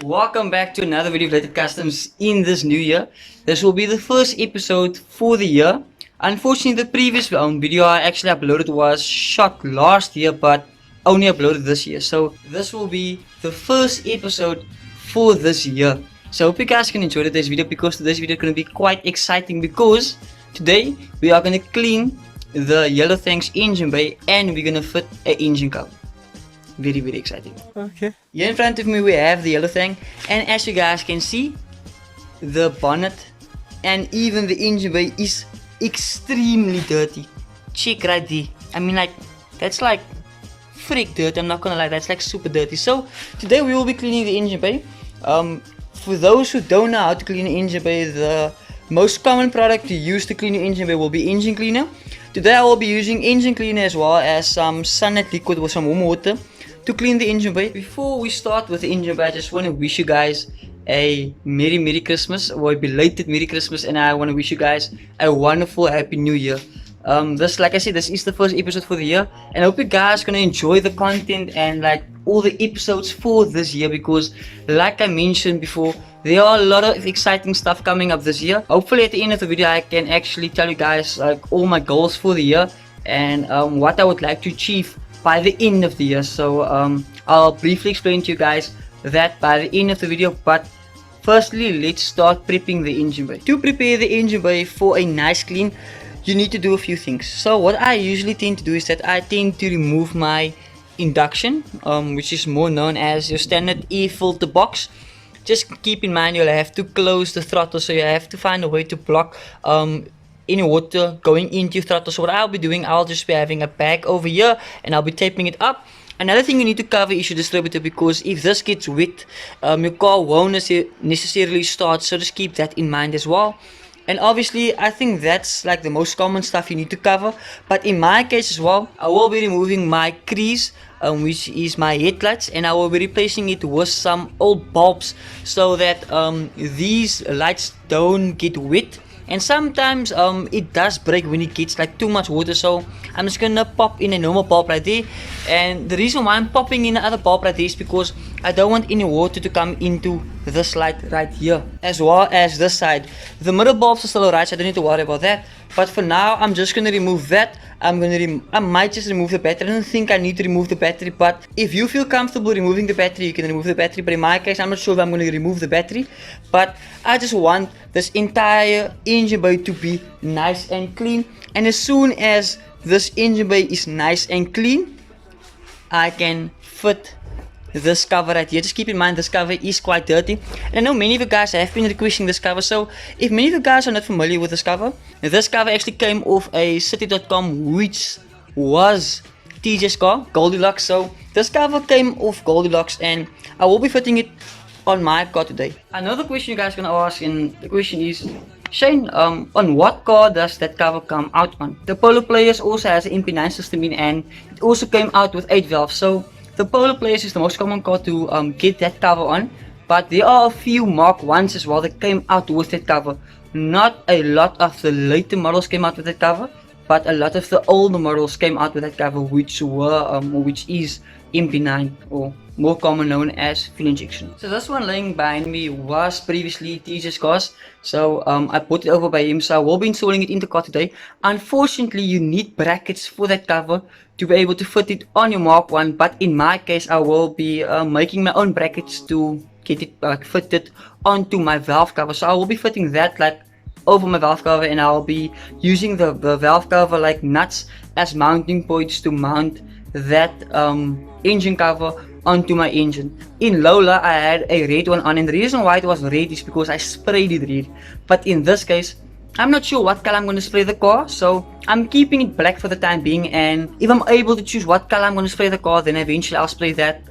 welcome back to another video of Related Customs in this new year. This will be the first episode for the year. Unfortunately, the previous video I actually uploaded was shot last year but only uploaded this year. So this will be the first episode for this year. So I hope you guys can enjoy today's video, because today's video is going to be quite exciting, because today we are going to clean the Yellow Thang's engine bay and we're going to fit an engine cover. Very exciting. Okay. Here in front of me we have the Yellow Thang, and as you guys can see, the bonnet and even the engine bay is extremely dirty. Check right there. I mean, like, that's like freak dirt, I'm not gonna lie, that's like super dirty. So today we will be cleaning the engine bay. For those who don't know how to clean an engine bay, the most common product to use to clean your engine bay will be engine cleaner. Today I will be using engine cleaner as well as some sunlight liquid with some warm water to clean the engine bay. Before we start with the engine bay, I just want to wish you guys a Merry Christmas, or a belated Merry Christmas, and I want to wish you guys a wonderful Happy New Year. Like I said, this is the first episode for the year, and I hope you guys are gonna enjoy the content and like all the episodes for this year, because like I mentioned before, there are a lot of exciting stuff coming up this year. Hopefully at the end of the video I can actually tell you guys like all my goals for the year and what I would like to achieve by the end of the year. So I'll briefly explain to you guys that by the end of the video, but firstly let's start prepping the engine bay. To prepare the engine bay for a nice clean, you need to do a few things. So what I usually tend to do is that I tend to remove my induction, which is more known as your standard air filter box. Just keep in mind you'll have to close the throttle, so you have to find a way to block any water going into your throttle. So what I'll be doing, I'll just be having a bag over here and I'll be taping it up. Another thing you need to cover is your distributor, because if this gets wet, your car won't necessarily start, so just keep that in mind as well. And obviously I think that's like the most common stuff you need to cover, but in my case as well, I will be removing my crease, which is my headlights, and I will be replacing it with some old bulbs so that these lights don't get wet. And sometimes it does break when it gets like too much water, so I'm just gonna pop in a normal bulb right there. And the reason why I'm popping in another bulb right there is because I don't want any water to come into this light right here, as well as this side. The middle bulbs are still alright, so I don't need to worry about that. But for now I'm just gonna remove that. I might just remove the battery. I don't think I need to remove the battery, but if you feel comfortable removing the battery, you can remove the battery. But in my case, I'm not sure if I'm going to remove the battery, but I just want this entire engine bay to be nice and clean. And as soon as this engine bay is nice and clean, I can fit this cover right here. Just keep in mind this cover is quite dirty, and I know many of you guys have been requesting this cover. So if many of you guys are not familiar with this cover actually came off a Citi.com, which was TJ's car, Goldilocks. So this cover came off Goldilocks, and I will be fitting it on my car today. Another question you guys are gonna ask, and the question is, Shane, on what car does that cover come out on? The Polo Players also has an MP9 system in, and it also came out with 8 valves. So the Polo Players is the most common car to get that cover on, but there are a few Mark 1s as well that came out with that cover. Not a lot of the later models came out with that cover, but a lot of the older models came out with that cover, which is MP9, or more common known as fuel injection. So this one laying behind me was previously TJ's cars, so I put it over by him, so I will be installing it in the car today. Unfortunately, you need brackets for that cover to be able to fit it on your Mark 1, but in my case I will be making my own brackets to get it fitted onto my valve cover. So I will be fitting that like over my valve cover, and I'll be using the valve cover like nuts as mounting points to mount that engine cover onto my engine. In Lola I had a red one on, and the reason why it was red is because I sprayed it red, but in this case I'm not sure what color I'm going to spray the car, so I'm keeping it black for the time being. And if I'm able to choose what color I'm going to spray the car, then eventually I'll spray that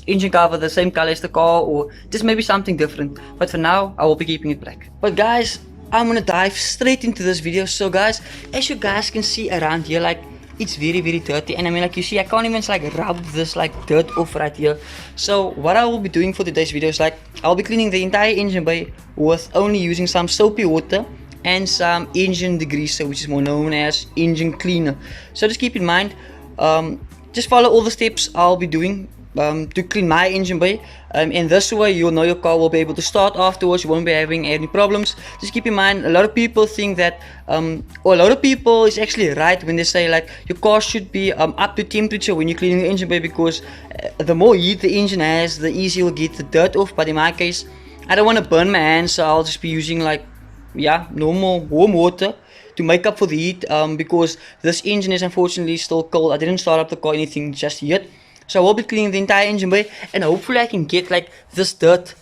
engine cover the same color as the car, or just maybe something different. But for now I will be keeping it black. But guys, I'm gonna dive straight into this video. So guys, as you guys can see around here, like, it's very dirty, and I mean, like, you see, I can't even like rub this like dirt off right here. So what I will be doing for today's video is like I'll be cleaning the entire engine bay with only using some soapy water and some engine degreaser, which is more known as engine cleaner. So just keep in mind, just follow all the steps I'll be doing to clean my engine bay, and this way you'll know your car will be able to start afterwards. You won't be having any problems. Just keep in mind, a lot of people think that, or a lot of people is actually right when they say like your car should be up to temperature when you're cleaning the engine bay, because the more heat the engine has, the easier you'll get the dirt off. But in my case, I don't want to burn my hands, so I'll just be using like, yeah, normal warm water to make up for the heat, because this engine is unfortunately still cold. I didn't start up the car or anything just yet. So I will be cleaning the entire engine bay, and hopefully I can get like this dirt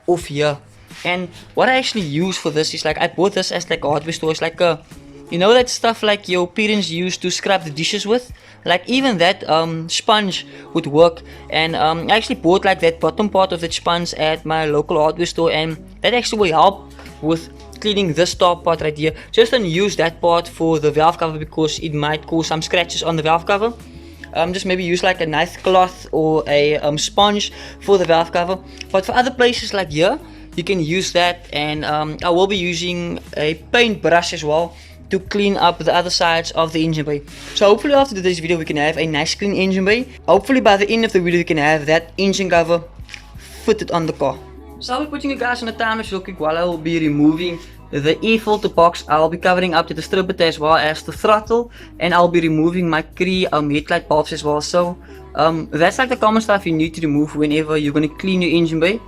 off here. And what I actually use for this is like, I bought this as like a hardware store. It's like a, you know, that stuff like your parents used to scrub the dishes with, like even that sponge would work. And I actually bought like that bottom part of that sponge at my local hardware store, and that actually will help with cleaning this top part right here. Just don't use that part for the valve cover, because it might cause some scratches on the valve cover. Just maybe use like a nice cloth or a sponge for the valve cover. But for other places like here, you can use that. And I will be using a paintbrush as well to clean up the other sides of the engine bay. So hopefully after today's video we can have a nice clean engine bay. Hopefully by the end of the video we can have that engine cover fitted on the car. So I'll be putting you guys on the timer real quick while I will be removing the air filter box. I'll be covering up the distributor as well as the throttle, and I'll be removing my Citi headlight bulbs as well. So that's like the common stuff you need to remove whenever you're going to clean your engine bay.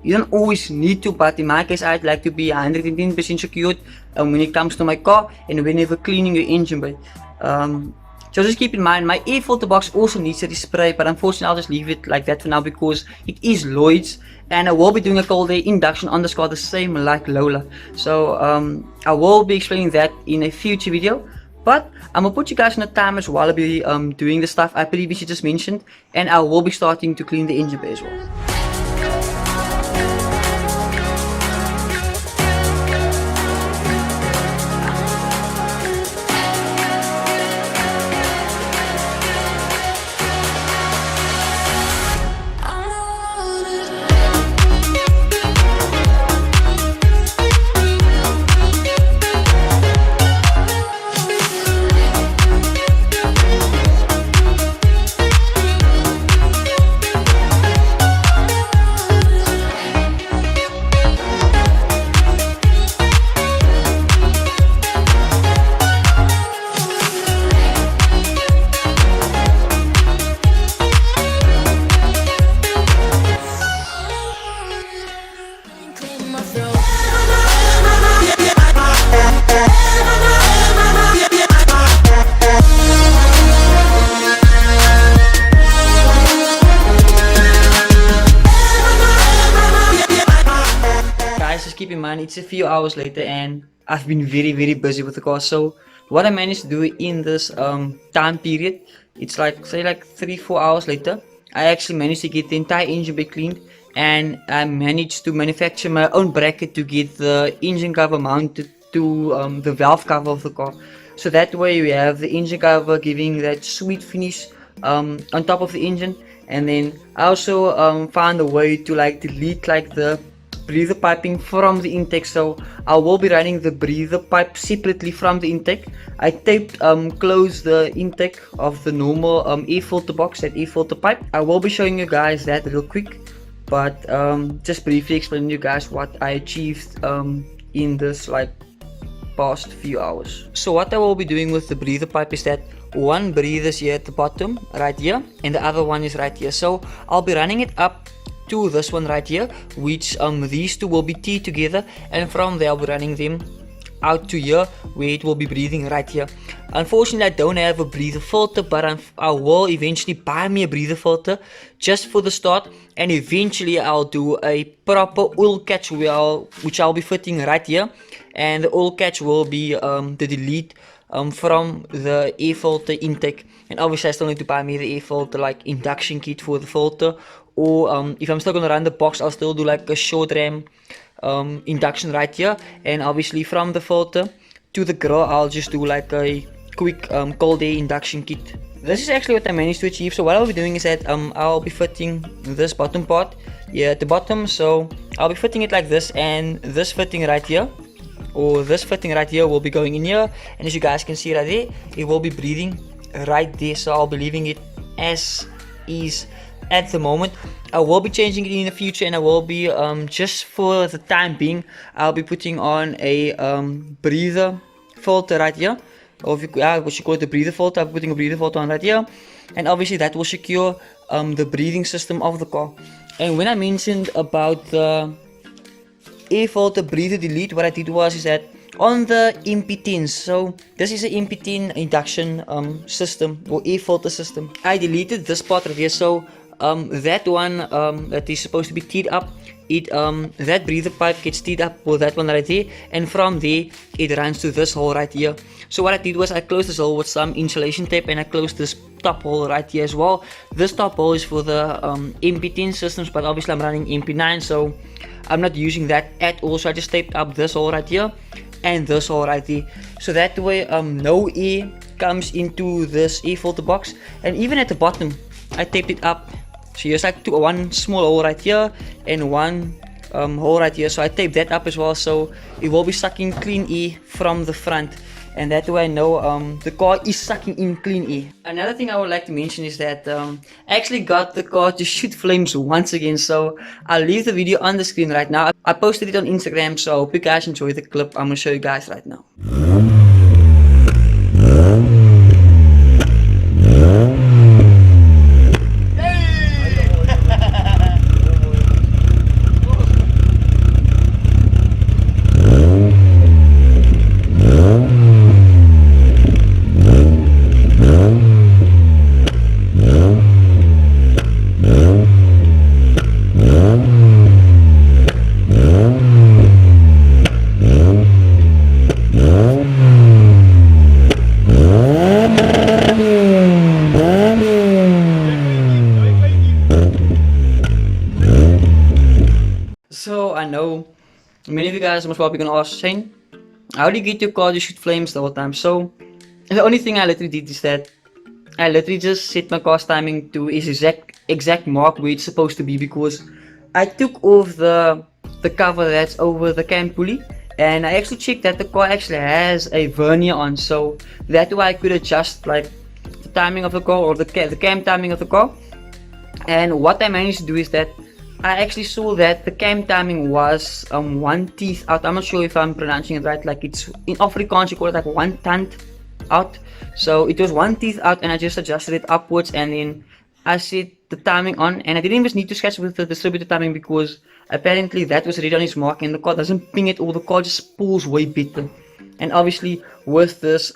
You don't always need to, but in my case I'd like to be 110% secured when it comes to my car and whenever cleaning your engine bay. So just keep in mind, my air filter box also needs to be sprayed, but unfortunately I'll just leave it like that for now because it is Lloyd's, and I will be doing a cold air induction on this car the same like Lola. So I will be explaining that in a future video, but I'm gonna put you guys on a timer while I'll be doing the stuff I previously just mentioned, and I will be starting to clean the engine bay as well. Just keep in mind it's a few hours later and I've been very busy with the car. So what I managed to do in this time period, it's like say like 3-4 hours later, I actually managed to get the entire engine bay cleaned, and I managed to manufacture my own bracket to get the engine cover mounted to the valve cover of the car. So that way we have the engine cover giving that sweet finish on top of the engine. And then I also found a way to like delete like the breather piping from the intake, so I will be running the breather pipe separately from the intake. I taped close the intake of the normal air filter box, that air filter pipe. I will be showing you guys that real quick, but just briefly explaining you guys what I achieved in this like past few hours. So what I will be doing with the breather pipe is that one breather is here at the bottom right here, and the other one is right here. So I'll be running it up to this one right here, which these two will be teed together, and from there I'll be running them out to here where it will be breathing right here. Unfortunately I don't have a breather filter, but I will eventually buy me a breather filter just for the start, and eventually I'll do a proper oil catch which I'll be fitting right here, and the oil catch will be the delete from the air filter intake. And obviously I still need to buy me the air filter like induction kit for the filter, or if I'm still gonna run the box, I'll still do like a short ram induction right here, and obviously from the filter to the grill I'll just do like a quick cold air induction kit. This is actually what I managed to achieve. So what I'll be doing is that I'll be fitting this bottom part here at the bottom. So I'll be fitting it like this, and this fitting right here, or this fitting right here, will be going in here, and as you guys can see right there, it will be breathing right there. So I'll be leaving it as is at the moment. I will be changing it in the future, and I will be just for the time being, I'll be putting on a breather filter right here, or if you, what you call it, the breather filter. I'm putting a breather filter on right here, and obviously that will secure the breathing system of the car. And when I mentioned about the air filter breather delete, what I did was is that on the MP10s, so this is an MP10 induction system or air filter system, I deleted this part right here. So that one that is supposed to be teed up, it that breather pipe gets teed up with that one right there, and from there it runs to this hole right here. So what I did was I closed this hole with some insulation tape, and I closed this top hole right here as well. This top hole is for the MP10 systems, but obviously I'm running MP9, so I'm not using that at all. So I just taped up this hole right here and this hole right there, so that way no air comes into this air filter box. And even at the bottom I taped it up, so here's like one small hole right here and one hole right here, so I taped that up as well, so it will be sucking clean air from the front, and that way I know the car is sucking in clean air. Another thing I would like to mention is that I actually got the car to shoot flames once again, so I'll leave the video on the screen right now. I posted it on Instagram, so I hope you guys enjoy the clip I'm gonna show you guys right now. So I know many of you guys are most probably gonna ask, Shane, how do you get your car to shoot flames the whole time? So the only thing I literally did is that I literally just set my car's timing to its exact mark where it's supposed to be, because I took off the cover that's over the cam pulley, and I actually checked that the car actually has a vernier on, so that way I could adjust like the timing of the car, or the cam timing of the car. And what I managed to do is that I actually saw that the cam timing was one teeth out. I'm not sure if I'm pronouncing it right, like it's in Afrikaans you call it like one tand out. So it was one teeth out, and I just adjusted it upwards, and then I set the timing on, and I didn't even need to sketch with the distributor timing, because apparently that was already on its mark, and the car doesn't ping it, or the car just pulls way better. And obviously with this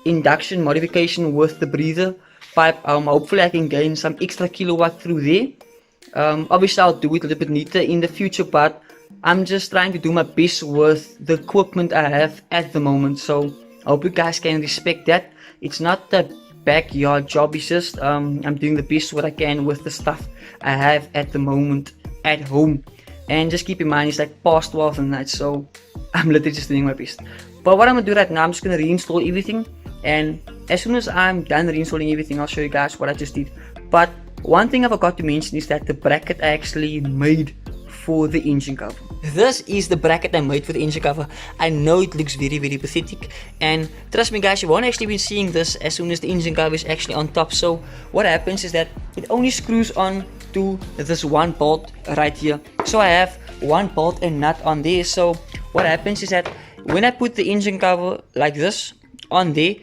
induction modification with the breather pipe, hopefully I can gain some extra kilowatt through there. Obviously I'll do it a little bit neater in the future, but I'm just trying to do my best with the equipment I have at the moment, so I hope you guys can respect that. It's not the backyard job, it's just I'm doing the best what I can with the stuff I have at the moment at home. And just keep in mind it's like past 12 at night, so I'm literally just doing my best. But what I'm gonna do right now, I'm just gonna reinstall everything, and as soon as I'm done reinstalling everything, I'll show you guys what I just did. But one thing I forgot to mention is that the bracket I actually made for the engine cover. This is the bracket I made for the engine cover. I know it looks very pathetic, and trust me guys, you won't actually be seeing this as soon as the engine cover is actually on top. So what happens is that it only screws on to this one bolt right here. So I have one bolt and nut on there. So what happens is that when I put the engine cover like this on there,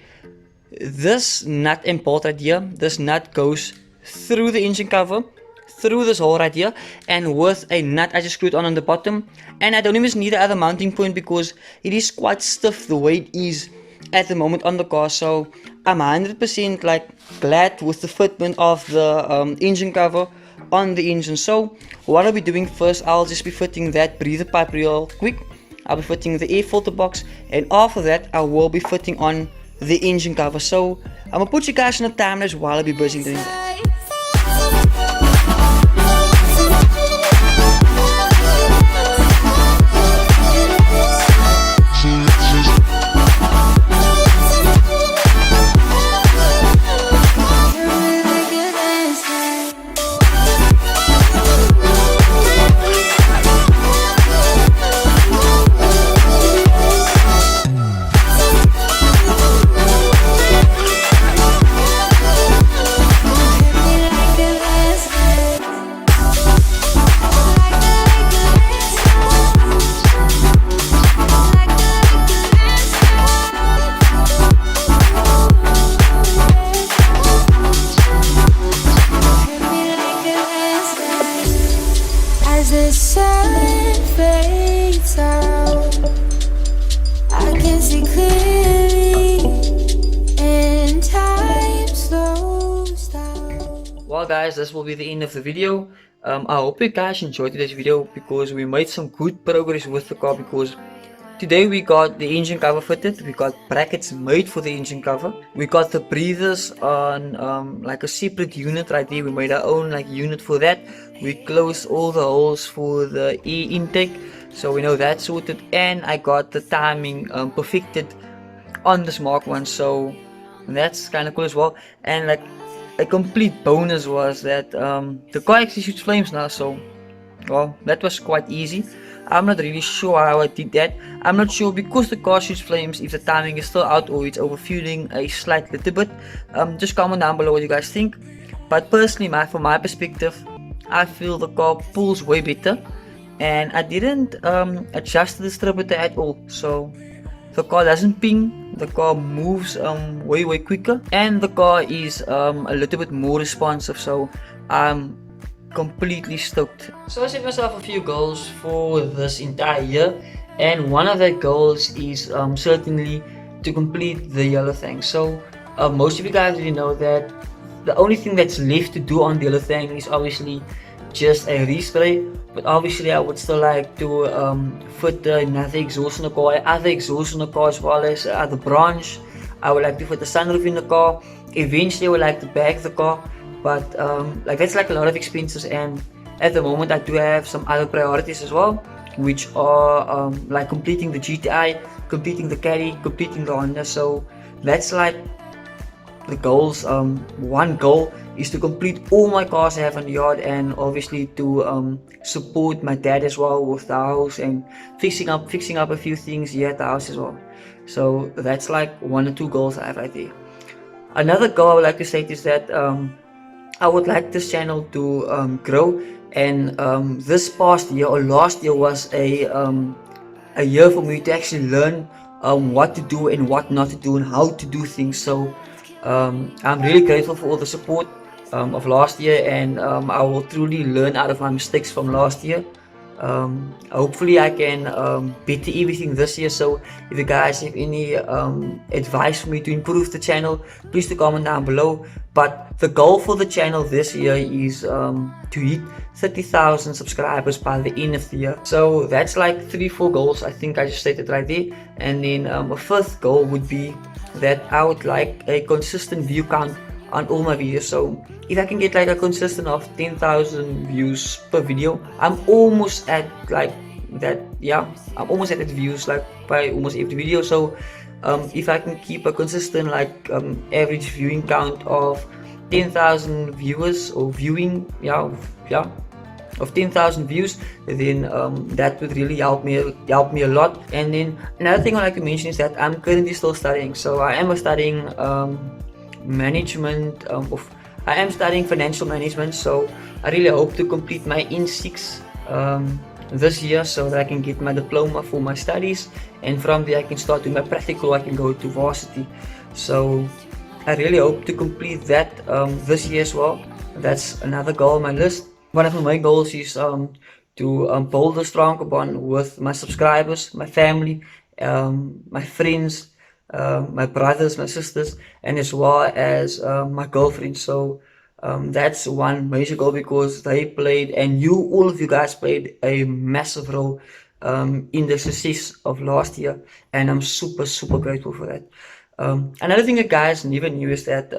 this nut and bolt right here, this nut goes through the engine cover, through this hole right here, and with a nut I just screwed on the bottom. And I don't even need the other mounting point, because it is quite stiff the way it is at the moment on the car. So I'm 100% like glad with the fitment of the engine cover on the engine. So what I'll be doing first, I'll just be fitting that breather pipe real quick. I'll be fitting the air filter box, and after that I will be fitting on the engine cover. So I'm gonna put you guys on the timelapse while I'll be busy doing that. As the sun fades out, I can see clearly, and time slows down. Well guys, this will be the end of the video. I hope you guys enjoyed today's video because we made some good progress with the car, because today we got the engine cover fitted, we got brackets made for the engine cover, we got the breathers on like a separate unit right there. We made our own like unit for that. We closed all the holes for the air intake, so we know that's sorted, and I got the timing perfected on this Mark 1, so that's kind of cool as well. And like a complete bonus was that the car actually shoots flames now, so well, that was quite easy. I'm not really sure how I did that. I'm not sure because the car shoots flames if the timing is still out or it's overfueling a slight little bit. Just comment down below what you guys think. But personally, from my perspective, I feel the car pulls way better, and I didn't adjust the distributor at all, so the car doesn't ping, the car moves way quicker, and the car is a little bit more responsive, so I'm completely stoked. So I set myself a few goals for this entire year, and one of the goals is certainly to complete the Yellow Thang. So most of you guys already know that the only thing that's left to do on the Yellow Thang is obviously just a respray, but obviously I would still like to fit another exhaust in the car, other exhaust in the car, as well as the branch. I would like to put the sunroof in the car. Eventually I would like to bag the car, but like that's like a lot of expenses, and at the moment I do have some other priorities as well, which are like completing the GTI, completing the Caddy, completing the Honda. So that's like the goals. One goal is to complete all my cars I have in the yard, and obviously to support my dad as well with the house and fixing up a few things here at the house as well. So that's like 1 or 2 goals I have right there. Another goal I would like to say is that I would like this channel to grow, and this past year or last year was a year for me to actually learn what to do and what not to do and how to do things. So I'm really grateful for all the support of last year, and I will truly learn out of my mistakes from last year. Hopefully I can better everything this year. So if you guys have any advice for me to improve the channel, please do comment down below. But the goal for the channel this year is to hit 30,000 subscribers by the end of the year. So that's like 3-4 goals I think I just stated right there. And then a 5th goal would be that I would like a consistent view count on all my videos. So if I can get like a consistent of 10,000 views per video, I'm almost at like that. Yeah, I'm almost at that views like by almost every video. So if I can keep a consistent like average viewing count of 10,000 viewers or viewing, of 10,000 views, then that would really help me a lot. And then another thing I like to mention is that I'm currently still studying. So I am studying management I am studying financial management, so I really hope to complete my N6 this year so that I can get my diploma for my studies, and from there I can start doing my practical. I can go to varsity, so I really hope to complete that this year as well. That's another goal on my list. One of my goals is to build a stronger bond with my subscribers, my family, my friends, my brothers, my sisters, and as well as my girlfriend. So that's one major goal, because they played, and all of you guys played a massive role in the success of last year, and I'm super grateful for that. Another thing you guys never knew is that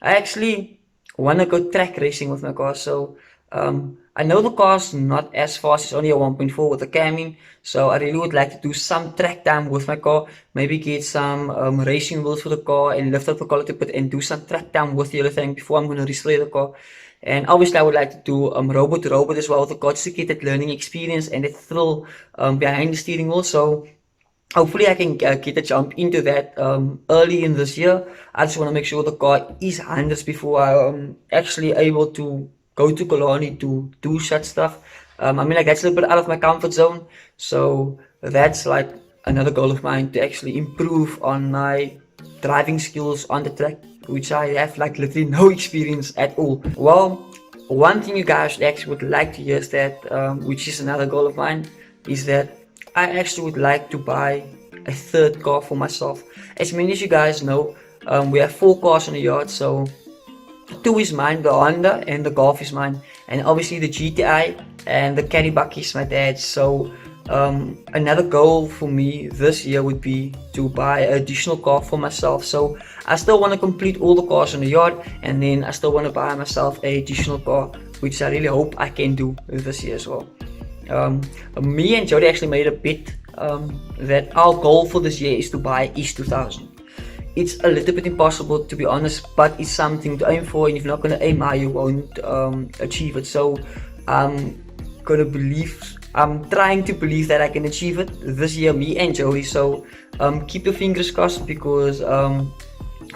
I actually want to go track racing with my car. So I know the car's not as fast, it's only a 1.4 with a cam in, so I really would like to do some track time with my car, maybe get some racing wheels for the car and lift up the car a little bit and do some track time with the Yellow Thang before I'm going to replay the car. And obviously I would like to do robot to robot as well with the car, just to get that learning experience and that thrill behind the steering wheel. So hopefully I can get a jump into that early in this year. I just want to make sure the car is hundreds before I'm actually able to go to Kalani to do such stuff. I mean, like, that's a little bit out of my comfort zone, so that's like another goal of mine, to actually improve on my driving skills on the track, which I have like literally no experience at all. Well, one thing you guys actually would like to hear is that, which is another goal of mine, is that I actually would like to buy a third car for myself. As many as you guys know, we have 4 cars on the yard, so 2 is mine, the Honda, and the Golf is mine, and obviously the GTI and the Caddy Buck is my dad's. So another goal for me this year would be to buy an additional car for myself. So I still want to complete all the cars in the yard, and then I still want to buy myself an additional car, which I really hope I can do this year as well. Me and Jody actually made a bet that our goal for this year is to buy East 2000. It's a little bit impossible, to be honest, but it's something to aim for, and if you're not going to aim high, you won't achieve it. So I'm trying to believe that I can achieve it this year, me and Jody. So keep your fingers crossed, because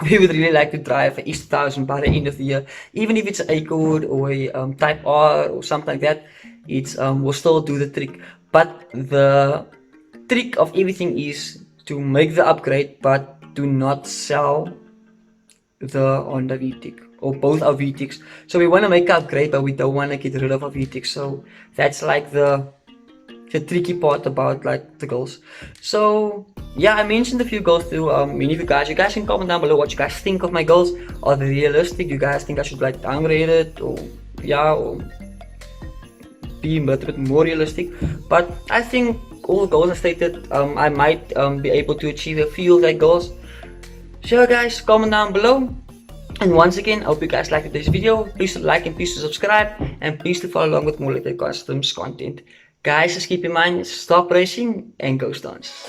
we would really like to drive an East 2000 by the end of the year. Even if it's an Accord or a Type R or something like that, it's will still do the trick. But the trick of everything is to make the upgrade, but do not sell the Honda VTEC or both our VTECs. So we want to make an upgrade, but we don't want to get rid of our VTEC. So that's like the tricky part about like the goals. So yeah, I mentioned a few goals too. Many of you guys can comment down below what you guys think of my goals. Are they realistic? Do you guys think I should like downgrade it, or or be a little bit more realistic? But I think all the goals I stated, I might be able to achieve a few of those goals. So guys, comment down below. And once again, I hope you guys liked this video. Please to like and please to subscribe, and please to follow along with more latest customs content. Guys, just keep in mind, stop racing and go stunts.